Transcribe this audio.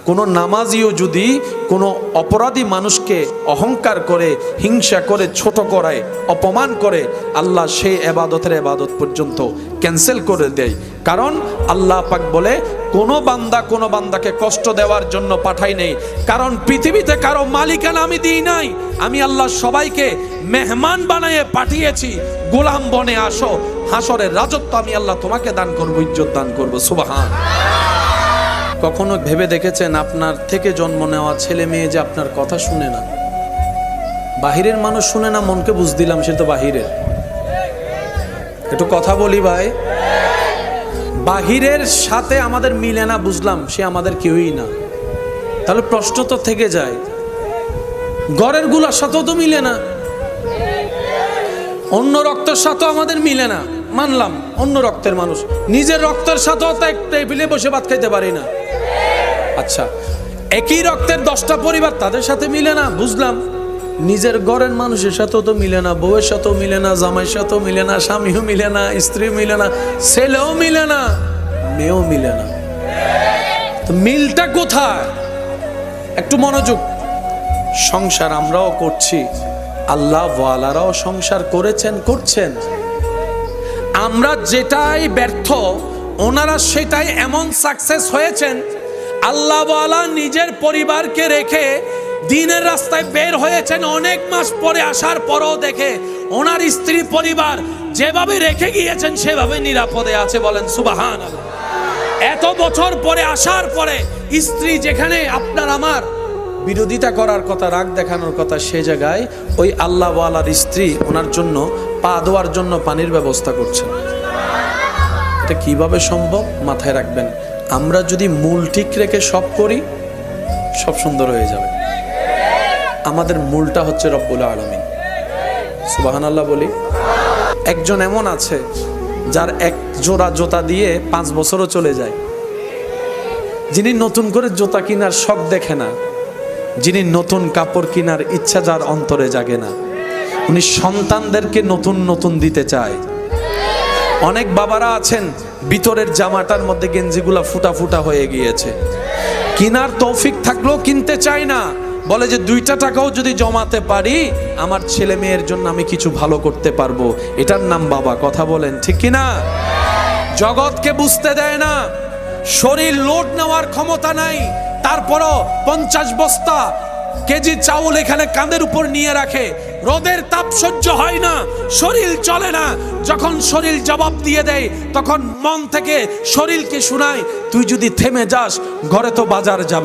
কোনো নামাজিও যদি কোনো অপরাধী মানুষকে অহংকার করে, হিংসা করে, ছোট করায়, অপমান করে, আল্লাহ সেই এবাদতের এবাদত পর্যন্ত ক্যান্সেল করে দেয়। কারণ আল্লাহ পাক বলে কোনো বান্দা কোনো বান্দাকে কষ্ট দেওয়ার জন্য পাঠাই নেই। কারণ পৃথিবীতে কারো মালিকানা আমি দিই নাই, আমি আল্লাহ সবাইকে মেহমান বানিয়ে পাঠিয়েছি। গোলাম বনে আসো, হাসরের রাজত্ব আমি আল্লাহ তোমাকে দান করবো, ইজ্জত দান করবো। সুবহান। কখনো ভেবে দেখেছেন আপনার থেকে জন্ম নেওয়া ছেলে মেয়ে যে আপনার কথা শুনে না? বাহিরের মানুষ শুনে না, মনকে বুঝ দিলাম সে তো বাহিরের। একটু কথা বলি ভাই, বাহিরের সাথে আমাদের মিলে না, বুঝলাম সে আমাদের কেউই না। তাহলে প্রশ্ন তো থেকে যায়, ঘরের গুলার সাথেও তো মিলে না, অন্য রক্তের সাথেও আমাদের মিলে না, মানলাম অন্য রক্তের মানুষ, নিজের রক্তের সাথেও তো এক টেবিলে বসে ভাত খাইতে পারি না। আচ্ছা, একই রক্তের 10টা পরিবার, তাদের সাথে মিলে না, বুঝলাম। নিজের ঘরের মানুষের সাথেও তো মিলে না, বউয়ের সাথেও মিলে না, জামাইয়ের সাথেও মিলে না, স্বামীও মিলে না, স্ত্রী মিলে না, ছেলেও মিলে না, মেয়েও মিলে না। তো মিলটা কোথায়? একটু মনোযোগ। সংসার আমরাও করছি, আল্লাহ ওয়ালারাও সংসার করেছেন, করছেন। আমরা যেটাই ব্যর্থ, ওনারা সেটাই এমন সাকসেস হয়েছেন। আল্লাহ ওয়ালা নিজের পরিবারকে রেখে দিনের রাস্তায় বের হয়েছেন, অনেক মাস পরে আসার পরও দেখে ওনার স্ত্রী পরিবার যেভাবে রেখে গিয়েছেন সেভাবে নিরাপদে আছে। বলেন সুবহানাল্লাহ। এত বছর পরে আসার পরে স্ত্রী যেখানে আপনার আমার বিরোধিতা করার কথা, রাগ দেখানোর কথা, সে জায়গায় ওই আল্লাহ ওয়ালার স্ত্রী ওনার জন্য পা ধোয়ার জন্য পানির ব্যবস্থা করছেন। এটা কিভাবে সম্ভব? মাথায় রাখবেন, আমরা যদি মূল ঠিক রেখে সব করি, সব সুন্দর হয়ে যাবে। আমাদের মূলটা হচ্ছে রব্বুল আলামিন। সুবহানাল্লাহ বলি। একজন এমন আছে যার এক জোড়া জুতা দিয়ে 5 বছরও চলে যায়, যিনি নতুন করে জুতা কেনার শখ দেখে না, যিনি নতুন কাপড় কেনার ইচ্ছা যার অন্তরে জাগে না, উনি সন্তানদেরকে নতুন নতুন দিতে চায়। অনেক বাবারা আছেন ভিতরের জামাটার মধ্যে গেঞ্জিগুলা ফুটা ফুটা হয়ে গিয়েছে, কেনার তৌফিক থাকলেও কিনতে চায় না, বলে যে 2টা টাকাও যদি জমাতে পারি আমার ছেলে মেয়ের জন্য আমি কিছু ভালো করতে পারবো। এটার নাম বাবা। কথা বলেন ঠিক কিনা? জগৎকে বুঝতে দেয় না, শরীর লোড নেওয়ার ক্ষমতা নাই, তারপরও 50 বস্তা কেজি চাউল এখানে কাঁধের উপর নিয়ে রাখে। রোদের তাপ সহ্য হয় না, শরীর চলে না। যখন শরীর জবাব দিয়ে দেয় তখন মন থেকে শরীরকে শোনায়, তুই যদি থেমে যাস ঘরে তো বাজার যাবে